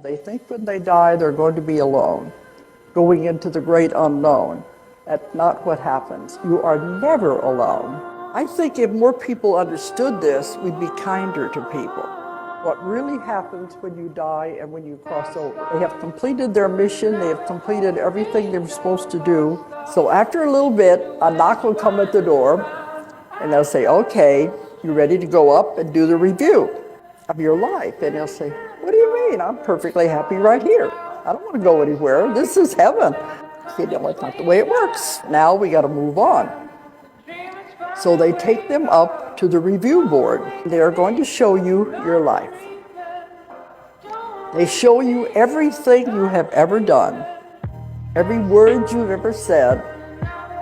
They think when they die they're going to be alone, going into the great unknown. That's not what happens. You are never alone. I think if more people understood this, we'd be kinder to people. What really happens when you die and when you cross over. They have completed their mission, they have completed everything they were supposed to do. So after a little bit, a knock will come at the door, and they'll say, okay, you ready to go up and do the review of your life? And they'll say, what do you mean? I'm perfectly happy right here. I don't want to go anywhere. This is heaven. See, no, it's not the way it works. Now we got to move on. So they take them up to the review board. They are going to show you your life. They show you everything you have ever done, every word you've ever said,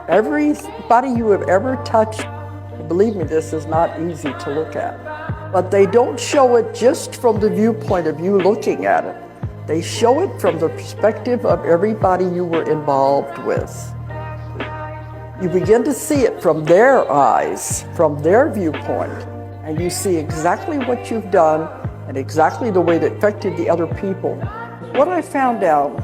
everybody you have ever touched. Believe me, this is not easy to look at. But they don't show it just from the viewpoint of you looking at it. They show it from the perspective of everybody you were involved with. You begin to see it from their eyes, from their viewpoint, and you see exactly what you've done and exactly the way that affected the other people. What I found out,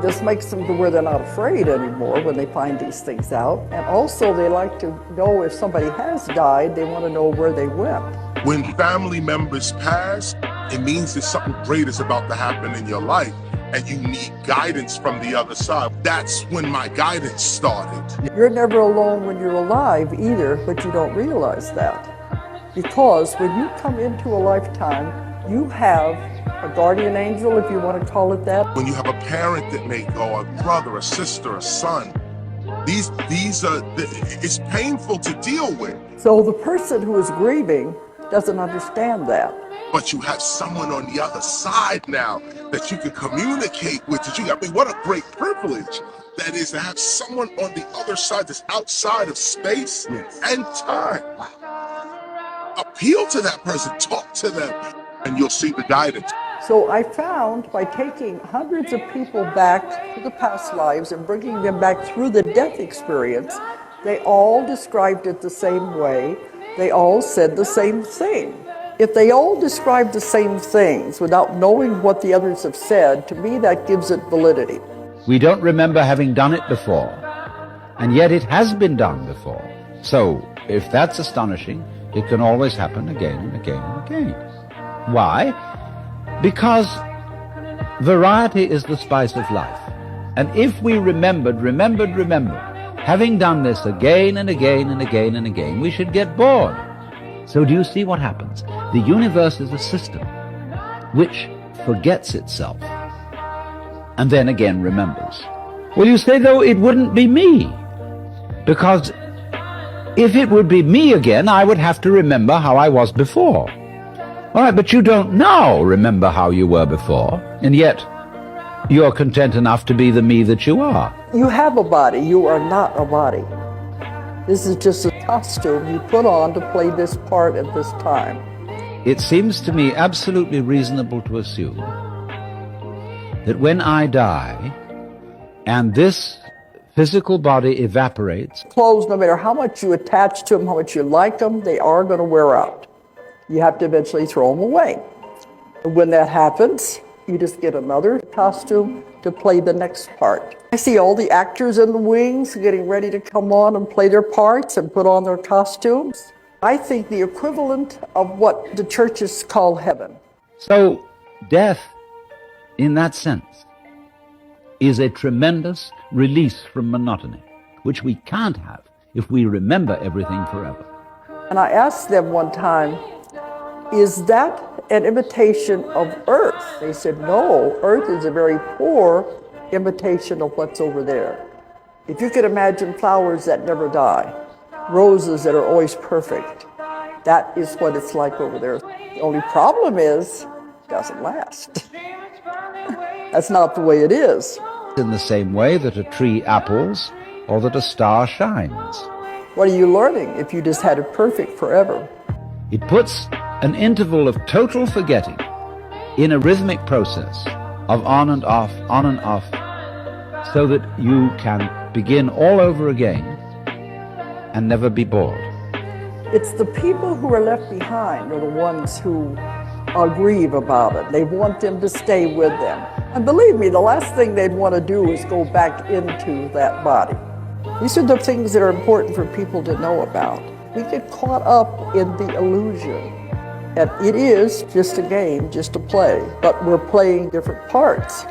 this makes them to where they're not afraid anymore when they find these things out. And also they like to know if somebody has died, they want to know where they went. When family members pass, it means that something great is about to happen in your life and you need guidance from the other side. That's when my guidance started. You're never alone when you're alive either, but you don't realize that. Because when you come into a lifetime, you have a guardian angel, if you want to call it that. When you have a parent that may go, a brother, a sister, a son, these are, it's painful to deal with. So the person who is grieving doesn't understand that. But you have someone on the other side now that you can communicate with. I mean, what a great privilege that is to have someone on the other side that's outside of space and time. Appeal to that person, talk to them, and you'll see the guidance. So I found by taking hundreds of people back to the past lives and bringing them back through the death experience, they all described it the same way. They all said the same thing. If they all describe the same things without knowing what the others have said, to me that gives it validity. We don't remember having done it before, and yet it has been done before. So, if that's astonishing, it can always happen again and again and again. Why? Because variety is the spice of life. And if we remembered, having done this again and again and again and again, we should get bored. So do you see what happens? The universe is a system which forgets itself and then again remembers. Well, you say, though, it wouldn't be me, because if it would be me again, I would have to remember how I was before. All right, but you don't now remember how you were before, and yet you're content enough to be the me that you are. You have a body, you are not a body. This is just a costume you put on to play this part at this time. It seems to me absolutely reasonable to assume that when I die and this physical body evaporates, clothes, no matter how much you attach to them, how much you like them, they are going to wear out. You have to eventually throw them away. And when that happens, you just get another costume to play the next part. I see all the actors in the wings getting ready to come on and play their parts and put on their costumes. I think the equivalent of what the churches call heaven. So death, in that sense, is a tremendous release from monotony, which we can't have if we remember everything forever. And I asked them one time, is that an imitation of Earth? They said, no, Earth is a very poor imitation of what's over there. If you could imagine flowers that never die, roses that are always perfect, that is what it's like over there. The only problem is, it doesn't last. That's not the way it is. In the same way that a tree apples or that a star shines. What are you learning if you just had it perfect forever? It puts an interval of total forgetting in a rhythmic process of on and off, so that you can begin all over again and never be bored. It's the people who are left behind are the ones who grieve about it. They want them to stay with them. And believe me, the last thing they'd want to do is go back into that body. These are the things that are important for people to know about. We get caught up in the illusion. And it is just a game, just a play, but we're playing different parts.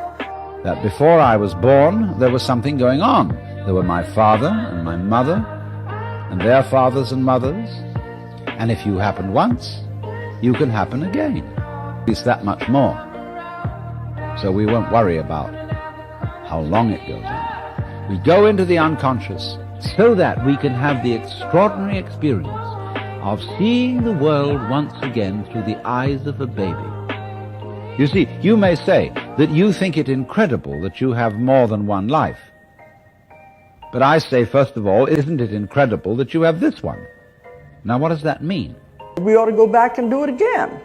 That before I was born, there was something going on. There were my father and my mother, and their fathers and mothers. And if you happen once, you can happen again. It's that much more. So we won't worry about how long it goes on. We go into the unconscious so that we can have the extraordinary experience of seeing the world once again through the eyes of a baby. You see, you may say that you think it incredible that you have more than one life. But I say, first of all, isn't it incredible that you have this one? Now, what does that mean? We ought to go back and do it again.